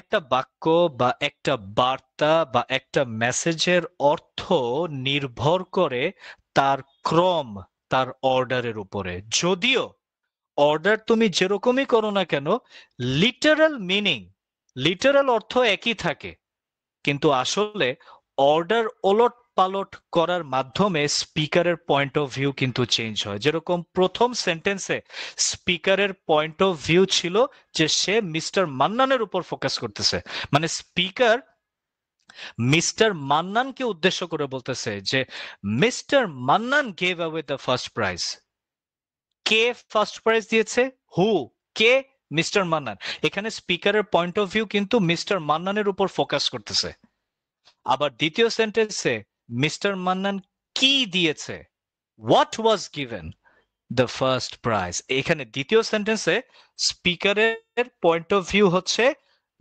একটা বাক্য বা একটা বার্তা বা একটা মেসেজের অর্থ নির্ভর করে তার ক্রম, তার অর্ডারের উপরে। যদিও অর্ডার তুমি যেরকমই করো না কেন, লিটারাল মিনিং, লিটারাল অর্থ একই থাকে, কিন্তু আসলে অর্ডার ওলট পালট করার মাধ্যমে স্পিকারের পয়েন্ট অফ ভিউ কিন্তু চেঞ্জ হয়। যেরকম প্রথম সেন্টেন্সে স্পিকারের পয়েন্ট অফ ভিউ ছিল যে সে মিস্টার মান্নানের উপর ফোকাস করতেছে, মানে স্পিকার মিস্টার মান্নানকে উদ্দেশ্য করে বলতেছে যে mister Mannan gave away the first prize. K first prize দিয়েছে? হু? কে? মিস্টার মান্নান। এখানে স্পিকারের পয়েন্ট অফ ভিউ কিন্তু মিস্টার মান্নানের উপর ফোকাস করতেছে। আবার দ্বিতীয় সেন্টেন্সে মিস্টার মান্নান কি দিয়েছে? What was given the first prize. এখানে দ্বিতীয় সেন্টেন্সে স্পিকারের পয়েন্ট অফ ভিউ হচ্ছে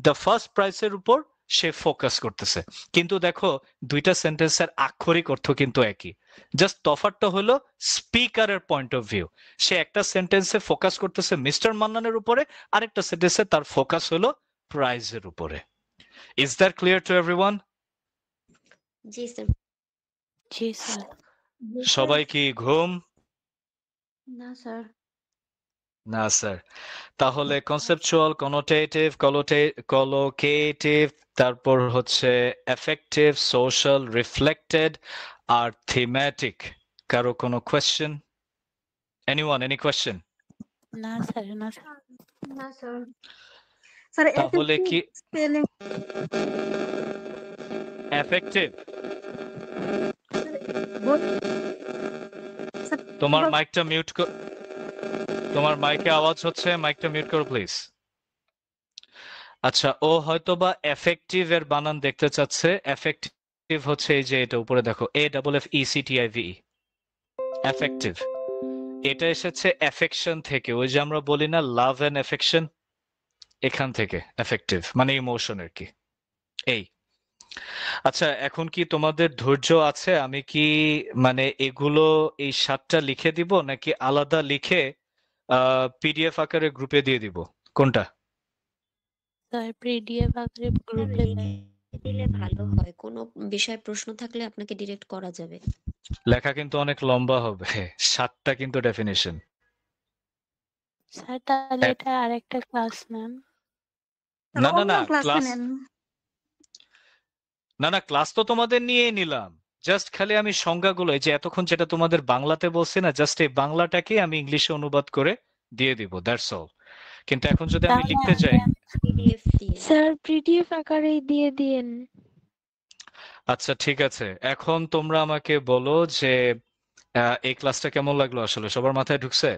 দ্য ফার্স্ট প্রাইজের উপর সে ফোকাস করতেছে। কিন্তু দেখো দুইটা সেন্টেন্সের আক্ষরিক অর্থ কিন্তু একই, জাস্ট তফাৎটা হলো স্পিকারের পয়েন্ট অফ ভিউ। সে একটা সেন্টেন্সে ফোকাস করতেছে মিস্টার মান্নানের উপরে, আরেকটা সেন্টেন্সে তার ফোকাস হলো প্রাইজের উপরে। Is that clear to everyone? G sir. জি স্যার। সবাই কি ঘুম? না স্যার। না স্যার। তাহলে কনসেপচুয়াল, কনোটেটিভ, কলোকেটিভ, তারপর হচ্ছে এফেক্টিভ, সোশ্যাল, রিফ্লেক্টেড আর থিম্যাটিক। কারো কোনো কোয়েশ্চেন? Anyone, any question? না স্যার, না স্যার। না স্যার। স্যার তাহলে কি স্পেলিং এফেক্টিভ? স্যার তোমার মাইকটা মিউট কর, তোমার মাইকে আওয়াজ হচ্ছে, মাইকটা মিউট করো প্লিজ। আচ্ছা, ও হয়তোবা এফেক্টিভ এর বানান দেখতে চাচ্ছে। এফেক্টিভ হচ্ছে এই যে এটা উপরে দেখো, AFFECTIVE, এফেক্টিভ। এটা এসেছে এফেকশন থেকে, ওই যে আমরা বলি না লাভ এন্ড এফেকশন, এখান থেকে এফেক্টিভ মানে ইমোশন আর কি। এই আচ্ছা, এখন কি তোমাদের ধৈর্য আছে? আমি কি মানে এগুলো এই 7টা লিখে দিব নাকি আলাদা লিখে পিডিএফ আকারে গ্রুপে দিয়ে দিব? কোনটা? স্যার পিডিএফ আকারে গ্রুপে দিলে ভালো হয়। কোনো বিষয়ে প্রশ্ন থাকলে আপনাকে ডিরেক্ট করা যাবে। লেখা কিন্তু অনেক লম্বা হবে, 7টা কিন্তু ডেফিনিশন। স্যার তাহলে এটা আরেকটা ক্লাস নেন। না না অন্য না ক্লাসে ক্লাস, নেন। না না ক্লাস তো তোমাদের নিয়েই নিলাম। জাস্ট খালি আমি সংজ্ঞাগুলো, এই যে এতক্ষণ যেটা তোমাদের বাংলাতে বলছি না, জাস্ট এই বাংলাটাকে আমি ইংলিশে অনুবাদ করে দিয়ে দিব, দ্যাটস অল। কিন্তু এখন যদি আমি তাহলে লিখতে যাই, পিডিএফ দিয়ে। স্যার পিডিএফ আকারেই দিয়ে দিন। আচ্ছা ঠিক আছে। এখন তোমরা আমাকে বলো যে এই ক্লাসটা কেমন লাগলো? আসলে সবার মাথায় ঢুকছে?